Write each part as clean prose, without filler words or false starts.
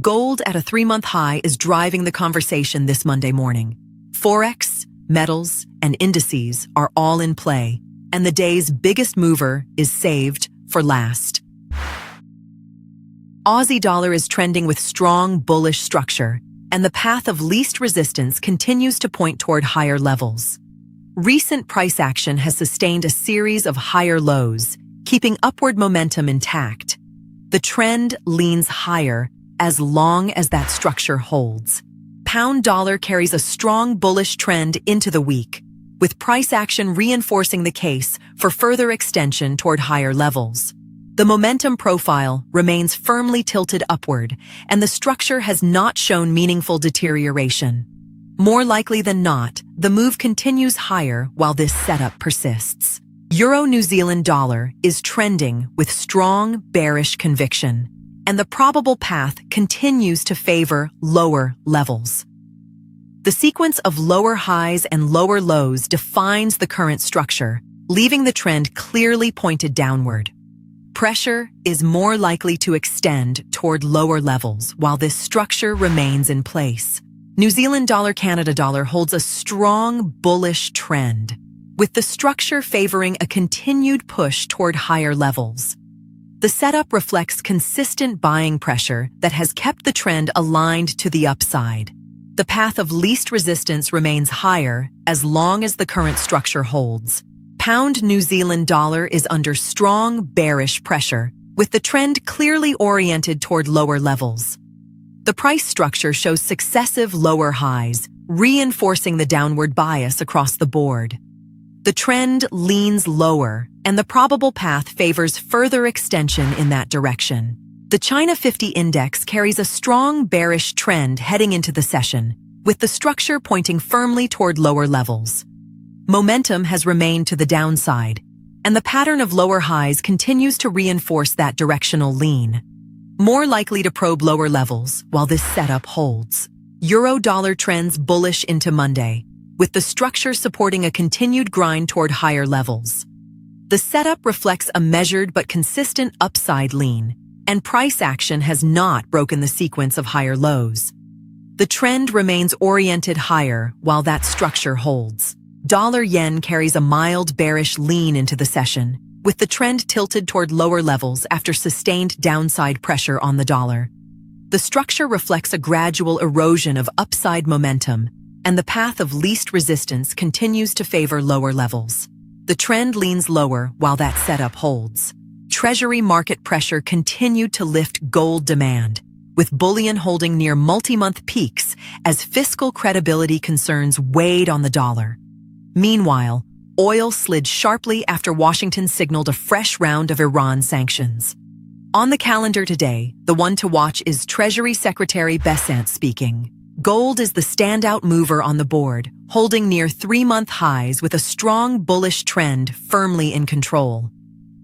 Gold at a 3-month high is driving the conversation this Monday morning. Forex, metals, and indices are all in play, and the day's biggest mover is saved for last. Aussie dollar is trending with strong bullish structure, and the path of least resistance continues to point toward higher levels. Recent price action has sustained a series of higher lows, keeping upward momentum intact. The trend leans higher as long as that structure holds. Pound dollar carries a strong bullish trend into the week, with price action reinforcing the case for further extension toward higher levels. The momentum profile remains firmly tilted upward, and the structure has not shown meaningful deterioration. More likely than not, the move continues higher while this setup persists. Euro-New Zealand dollar is trending with strong bearish conviction, and the probable path continues to favor lower levels. The sequence of lower highs and lower lows defines the current structure, leaving the trend clearly pointed downward. Pressure is more likely to extend toward lower levels while this structure remains in place. New Zealand dollar Canada dollar holds a strong bullish trend, with the structure favoring a continued push toward higher levels. The setup reflects consistent buying pressure that has kept the trend aligned to the upside. The path of least resistance remains higher as long as the current structure holds. Pound New Zealand dollar is under strong bearish pressure, with the trend clearly oriented toward lower levels. The price structure shows successive lower highs, reinforcing the downward bias across the board. The trend leans lower, and the probable path favors further extension in that direction. The China 50 index carries a strong bearish trend heading into the session, with the structure pointing firmly toward lower levels. Momentum has remained to the downside, and the pattern of lower highs continues to reinforce that directional lean. More likely to probe lower levels while this setup holds. Euro-dollar trends bullish into Monday, with the structure supporting a continued grind toward higher levels. The setup reflects a measured but consistent upside lean, and price action has not broken the sequence of higher lows. The trend remains oriented higher while that structure holds. Dollar-yen carries a mild bearish lean into the session, with the trend tilted toward lower levels after sustained downside pressure on the dollar. The structure reflects a gradual erosion of upside momentum, and the path of least resistance continues to favor lower levels. The trend leans lower while that setup holds. Treasury market pressure continued to lift gold demand, with bullion holding near multi-month peaks as fiscal credibility concerns weighed on the dollar. Meanwhile, oil slid sharply after Washington signaled a fresh round of Iran sanctions. On the calendar today, the one to watch is Treasury Secretary Bessant speaking. Gold is the standout mover on the board, holding near 3-month highs with a strong bullish trend firmly in control.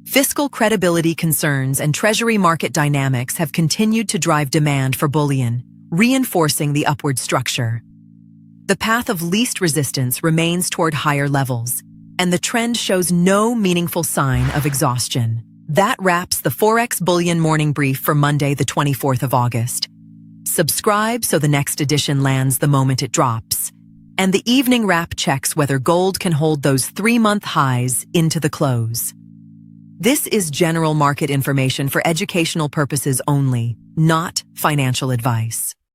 Fiscal credibility concerns and Treasury market dynamics have continued to drive demand for bullion, reinforcing the upward structure. The path of least resistance remains toward higher levels, and the trend shows no meaningful sign of exhaustion. That wraps the ForexBullion morning brief for Monday, the 24th of August. Subscribe so the next edition lands the moment it drops, and the evening wrap checks whether gold can hold those 3-month highs into the close. This is general market information for educational purposes only, not financial advice.